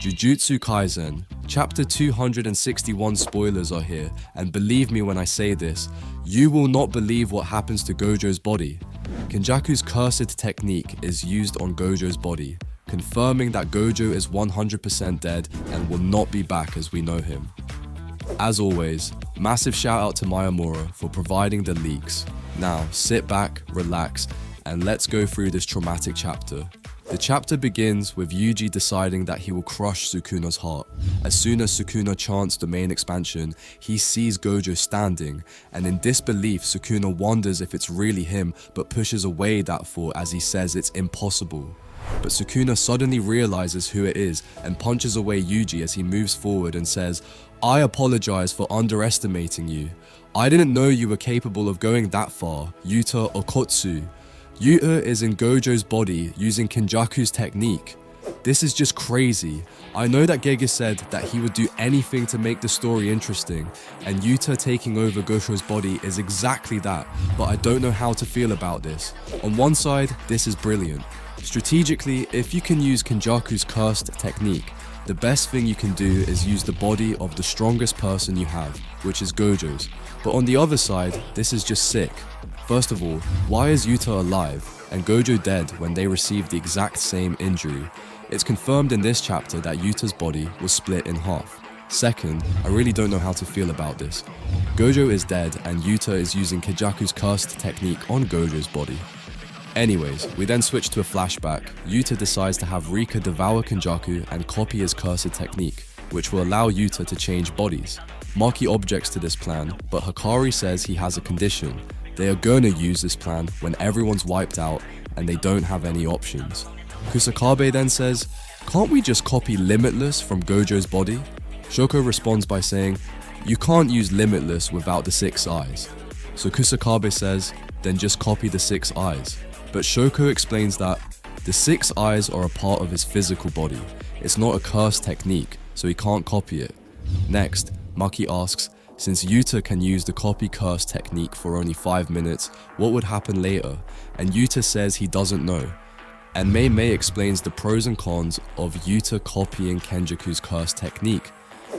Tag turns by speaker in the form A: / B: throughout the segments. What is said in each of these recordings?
A: Jujutsu Kaisen, chapter 261 spoilers are here, and believe me when I say this, you will not believe what happens to Gojo's body. Kenjaku's cursed technique is used on Gojo's body, confirming that Gojo is 100% dead and will not be back as we know him. As always, massive shout out to Miyamura for providing the leaks. Now sit back, relax, and let's go through this traumatic chapter. The chapter begins with Yuji deciding that he will crush Sukuna's heart. As soon as Sukuna chants the main expansion, he sees Gojo standing, and in disbelief Sukuna wonders if it's really him but pushes away that thought as he says it's impossible. But Sukuna suddenly realizes who it is and punches away Yuji as he moves forward and says, "I apologize for underestimating you. I didn't know you were capable of going that far, Yuta Okotsu." Yuta is in Gojo's body using Kenjaku's technique. This is just crazy. I know that Gege said that he would do anything to make the story interesting, and Yuta taking over Gojo's body is exactly that, but I don't know how to feel about this. On one side, this is brilliant. Strategically, if you can use Kenjaku's cursed technique, the best thing you can do is use the body of the strongest person you have, which is Gojo's. But on the other side, this is just sick. First of all, why is Yuta alive and Gojo dead when they received the exact same injury? It's confirmed in this chapter that Yuta's body was split in half. Second, I really don't know how to feel about this. Gojo is dead and Yuta is using Kenjaku's cursed technique on Gojo's body. Anyways, we then switch to a flashback. Yuta decides to have Rika devour Kenjaku and copy his cursed technique, which will allow Yuta to change bodies. Maki objects to this plan, but Hikari says he has a condition. They are gonna use this plan when everyone's wiped out and they don't have any options. Kusakabe then says, "Can't we just copy Limitless from Gojo's body?" Shoko responds by saying, "You can't use Limitless without the 6 eyes." So Kusakabe says, "Then just copy the 6 eyes." But Shoko explains that the 6 eyes are a part of his physical body. It's not a cursed technique, so he can't copy it. Next, Maki asks, since Yuta can use the copy curse technique for only 5 minutes, what would happen later? And Yuta says he doesn't know. And Mei explains the pros and cons of Yuta copying Kenjaku's curse technique.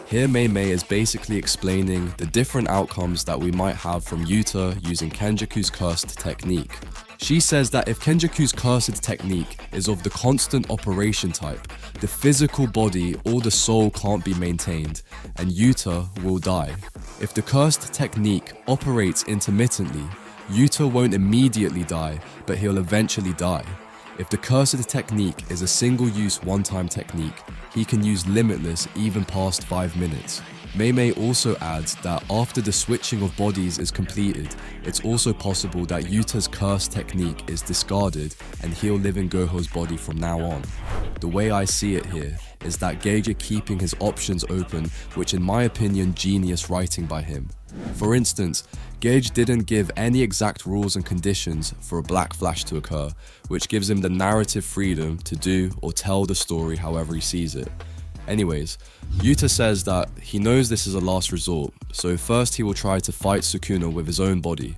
A: Here Mei is basically explaining the different outcomes that we might have from Yuta using Kenjaku's cursed technique. She says that if Kenjaku's cursed technique is of the constant operation type, the physical body or the soul can't be maintained, and Yuta will die. If the cursed technique operates intermittently, Yuta won't immediately die, but he'll eventually die. If the cursed technique is a single-use one-time technique, he can use Limitless even past 5 minutes. Mei also adds that after the switching of bodies is completed, it's also possible that Yuta's curse technique is discarded and he'll live in Gojo's body from now on. The way I see it here is that Gege keeping his options open, which in my opinion genius writing by him. For instance, Gage didn't give any exact rules and conditions for a black flash to occur, which gives him the narrative freedom to do or tell the story however he sees it. Anyways, Yuta says that he knows this is a last resort, so first he will try to fight Sukuna with his own body.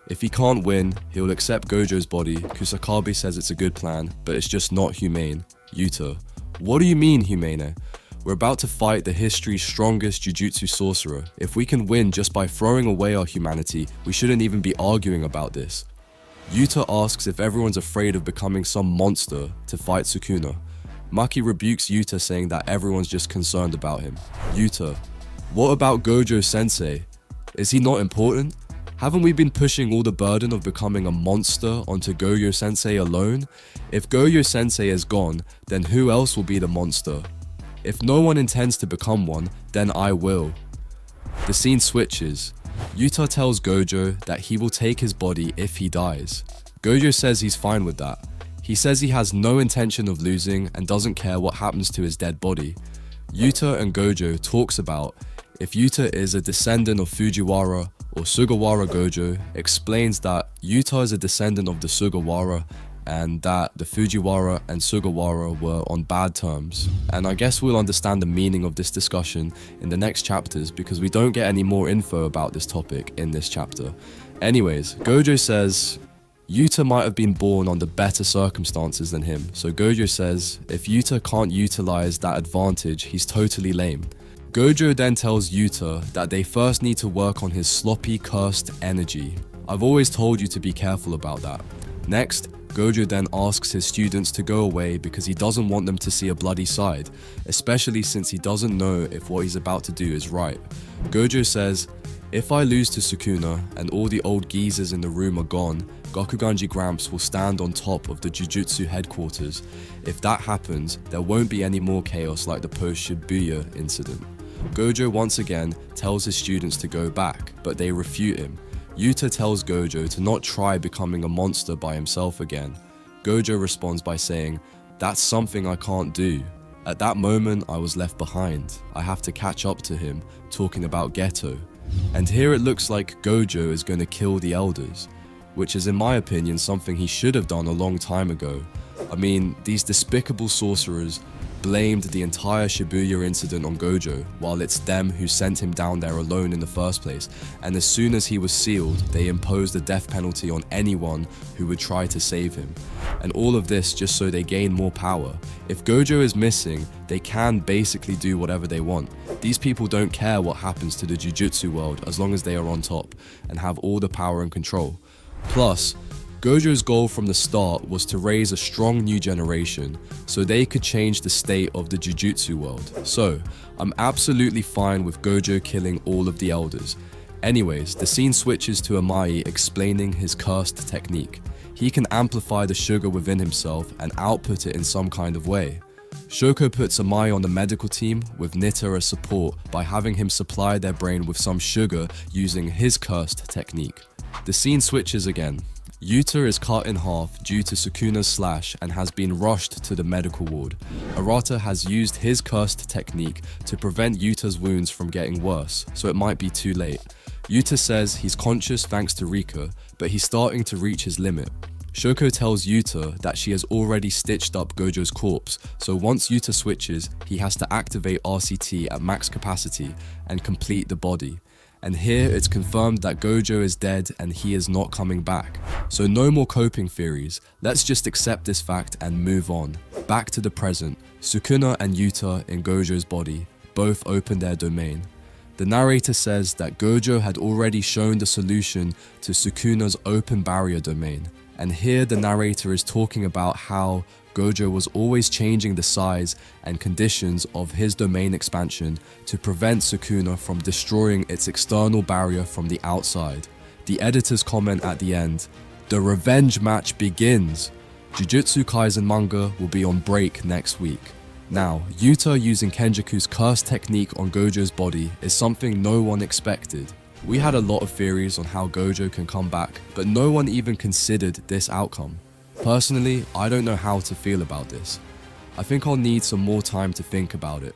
A: If he can't win, he'll accept Gojo's body. Kusakabe says it's a good plan, but it's just not humane. Yuta: "What do you mean humane? We're about to fight the history's strongest Jujutsu sorcerer. If we can win just by throwing away our humanity, we shouldn't even be arguing about this." Yuta asks if everyone's afraid of becoming some monster to fight Sukuna. Maki rebukes Yuta saying that everyone's just concerned about him. Yuta: "What about Gojo Sensei? Is he not important? Haven't we been pushing all the burden of becoming a monster onto Gojo Sensei alone? If Gojo Sensei is gone, then who else will be the monster? If no one intends to become one, then I will." The scene switches. Yuta tells Gojo that he will take his body if he dies. Gojo says he's fine with that. He says he has no intention of losing and doesn't care what happens to his dead body. Yuta and Gojo talks about if Yuta is a descendant of Fujiwara or Sugawara. Gojo explains that Yuta is a descendant of the Sugawara and that the Fujiwara and Sugawara were on bad terms. And I guess we'll understand the meaning of this discussion in the next chapters because we don't get any more info about this topic in this chapter. Anyways, Gojo says, Yuta might have been born under better circumstances than him, so Gojo says if Yuta can't utilize that advantage, he's totally lame. Gojo then tells Yuta that they first need to work on his sloppy, cursed energy. I've always told you to be careful about that. Next, Gojo then asks his students to go away because he doesn't want them to see a bloody side, especially since he doesn't know if what he's about to do is right. Gojo says, if I lose to Sukuna and all the old geezers in the room are gone, Gakuganji Gramps will stand on top of the Jujutsu headquarters. If that happens, there won't be any more chaos like the post-Shibuya incident. Gojo once again tells his students to go back, but they refute him. Yuta tells Gojo to not try becoming a monster by himself again. Gojo responds by saying, that's something I can't do. At that moment, I was left behind. I have to catch up to him, talking about Geto. And here it looks like Gojo is going to kill the elders, which is in my opinion something he should have done a long time ago. I mean, these despicable sorcerers blamed the entire Shibuya incident on Gojo, while it's them who sent him down there alone in the first place, and as soon as he was sealed, they imposed the death penalty on anyone who would try to save him. And all of this just so they gain more power. If Gojo is missing, they can basically do whatever they want. These people don't care what happens to the Jujutsu world as long as they are on top and have all the power and control. Plus, Gojo's goal from the start was to raise a strong new generation so they could change the state of the Jujutsu world. So, I'm absolutely fine with Gojo killing all of the elders. Anyways, the scene switches to Amai explaining his cursed technique. He can amplify the sugar within himself and output it in some kind of way. Shoko puts Amai on the medical team with Nita as support by having him supply their brain with some sugar using his cursed technique. The scene switches again. Yuta is cut in half due to Sukuna's slash and has been rushed to the medical ward. Arata has used his cursed technique to prevent Yuta's wounds from getting worse, so it might be too late. Yuta says he's conscious thanks to Rika, but he's starting to reach his limit. Shoko tells Yuta that she has already stitched up Gojo's corpse, so once Yuta switches, he has to activate RCT at max capacity and complete the body. And here it's confirmed that Gojo is dead and he is not coming back. So no more coping theories, let's just accept this fact and move on. Back to the present, Sukuna and Yuta in Gojo's body both open their domain. The narrator says that Gojo had already shown the solution to Sukuna's open barrier domain. And here the narrator is talking about how Gojo was always changing the size and conditions of his domain expansion to prevent Sukuna from destroying its external barrier from the outside. The editor's comment at the end, "The revenge match begins." Jujutsu Kaisen manga will be on break next week. Now, Yuta using Kenjaku's curse technique on Gojo's body is something no one expected. We had a lot of theories on how Gojo can come back, but no one even considered this outcome. Personally, I don't know how to feel about this. I think I'll need some more time to think about it.